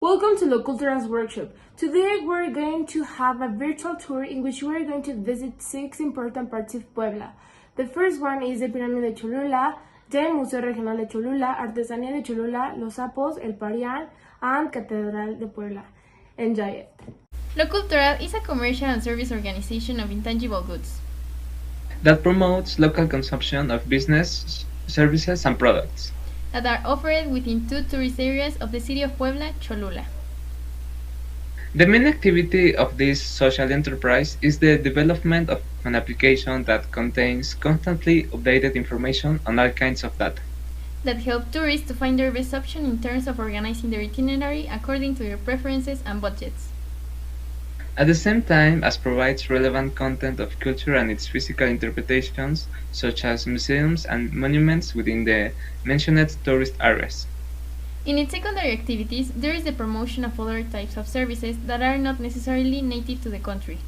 Welcome to LoQltural workshop. Today we're going to have a virtual tour in which we're going to visit 6 important parts of Puebla. The first one is the Pyramid de Cholula, the Museo Regional de Cholula, Artesanía de Cholula, Los Sapos, El Parián, and Catedral de Puebla. Enjoy it. LoQltural is a commercial and service organization of intangible goods that promotes local consumption of business, services, and products that are offered within 2 tourist areas of the city of Puebla, Cholula. The main activity of this social enterprise is the development of an application that contains constantly updated information on all kinds of data that help tourists to find their best option in terms of organizing their itinerary according to their preferences and budgets. At the same time as provides relevant content of culture and its physical interpretations, such as museums and monuments within the mentioned tourist areas. In its secondary activities, there is the promotion of other types of services that are not necessarily native to the country,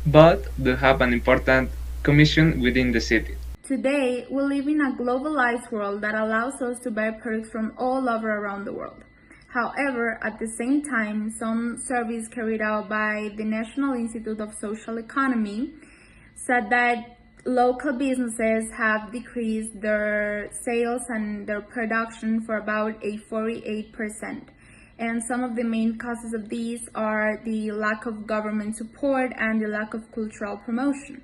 but do have an important commission within the city. Today, we live in a globalized world that allows us to buy products from all over around the world. However, at the same time, some surveys carried out by the National Institute of Social Economy said that local businesses have decreased their sales and their production for about 48%. And some of the main causes of these are the lack of government support and the lack of cultural promotion.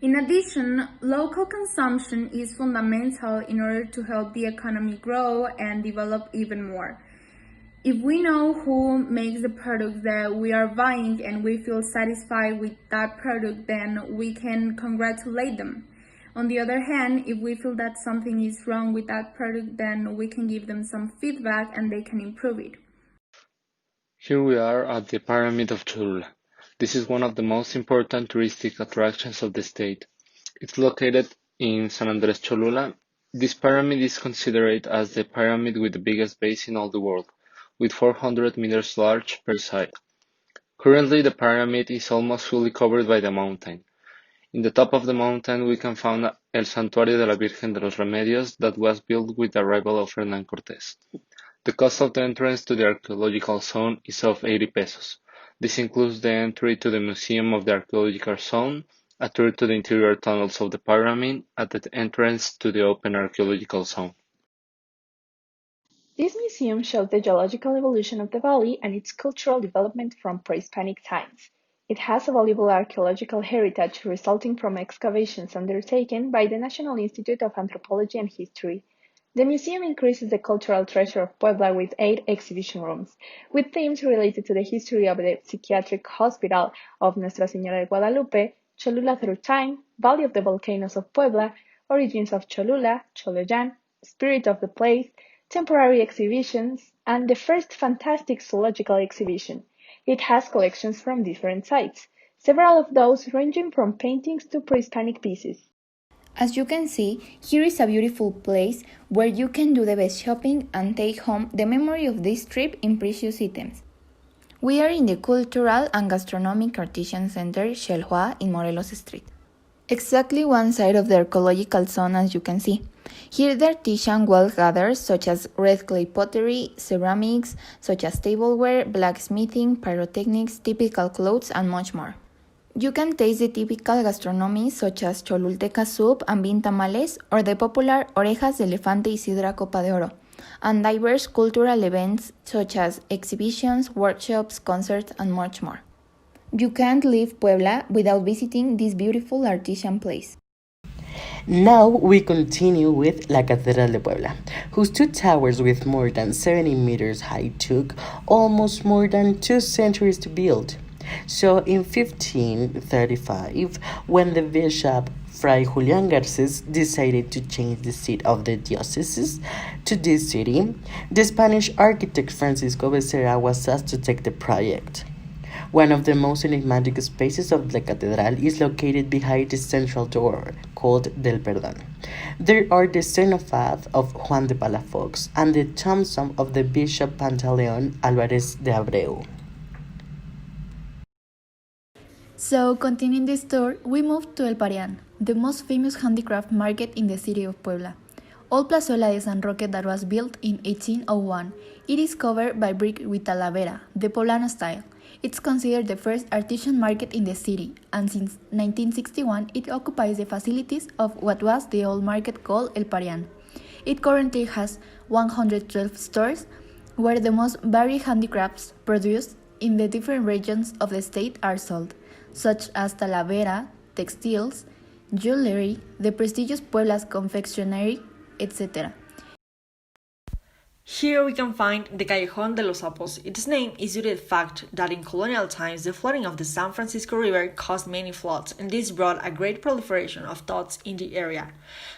In addition, local consumption is fundamental in order to help the economy grow and develop even more. If we know who makes the product that we are buying and we feel satisfied with that product, then we can congratulate them. On the other hand, if we feel that something is wrong with that product, then we can give them some feedback and they can improve it. Here we are at the Pyramid of Cholula. This is one of the most important touristic attractions of the state. It's located in San Andres Cholula. This pyramid is considered as the pyramid with the biggest base in all the world, with 400 meters large per side. Currently, the pyramid is almost fully covered by the mountain. In the top of the mountain, we can find El Santuario de la Virgen de los Remedios that was built with the arrival of Hernán Cortés. The cost of the entrance to the archaeological zone is of 80 pesos. This includes the entry to the Museum of the Archaeological Zone, a tour to the interior tunnels of the pyramid, at the entrance to the open archaeological zone. This museum shows the geological evolution of the valley and its cultural development from pre-Hispanic times. It has a valuable archaeological heritage resulting from excavations undertaken by the National Institute of Anthropology and History. The museum increases the cultural treasure of Puebla with 8 exhibition rooms, with themes related to the history of the psychiatric hospital of Nuestra Señora de Guadalupe, Cholula through time, Valley of the Volcanoes of Puebla, Origins of Cholula, Choloyan, Spirit of the Place, temporary exhibitions, and the first fantastic zoological exhibition. It has collections from different sites, several of those ranging from paintings to pre-Hispanic pieces. As you can see, here is a beautiful place where you can do the best shopping and take home the memory of this trip in precious items. We are in the Cultural and Gastronomic Artisan Center, Xelhua, in Morelos Street. Exactly one side of the archaeological zone, as you can see. Here the artisan wealth gathers such as red clay pottery, ceramics, such as tableware, blacksmithing, pyrotechnics, typical clothes, and much more. You can taste the typical gastronomy such as cholulteca soup and bean tamales, or the popular orejas de elefante y sidra copa de oro, and diverse cultural events such as exhibitions, workshops, concerts, and much more. You can't leave Puebla without visiting this beautiful artisan place. Now we continue with La Catedral de Puebla, whose 2 towers with more than 70 meters high took almost more than 2 centuries to build. So in 1535, when the bishop Fray Julián Garces decided to change the seat of the diocese to this city, the Spanish architect Francisco Becerra was asked to take the project. One of the most enigmatic spaces of the cathedral is located behind the central door, called Del Perdón. There are the cenotaph of Juan de Palafox and the tombstone of the Bishop Pantaleon Álvarez de Abreu. So, continuing this tour, we moved to El Parián, the most famous handicraft market in the city of Puebla. Old Plazuela de San Roque that was built in 1801. It is covered by brick with talavera, the Poblano style. It's considered the first artisan market in the city, and since 1961 it occupies the facilities of what was the old market called El Parian. It currently has 112 stores, where the most varied handicrafts produced in the different regions of the state are sold, such as talavera, textiles, jewelry, the prestigious Puebla's confectionery, etc. Here we can find the Callejón de los Sapos. Its name is due to the fact that in colonial times the flooding of the San Francisco River caused many floods, and this brought a great proliferation of thoughts in the area.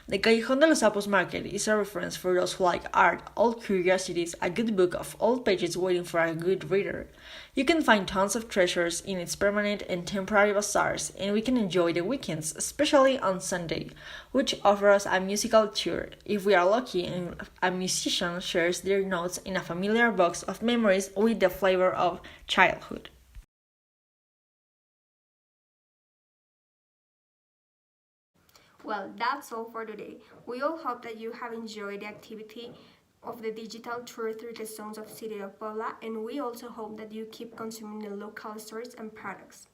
The Callejón de los Sapos market is a reference for those who like art, old curiosities, a good book of old pages waiting for a good reader. You can find tons of treasures in its permanent and temporary bazaars, and we can enjoy the weekends, especially on Sunday, which offers a musical tour, if we are lucky, and a musician shares their notes in a familiar box of memories with the flavor of childhood. Well, that's all for today. We all hope that you have enjoyed the activity of the digital tour through the zones of City of Puebla, and we also hope that you keep consuming the local stores and products.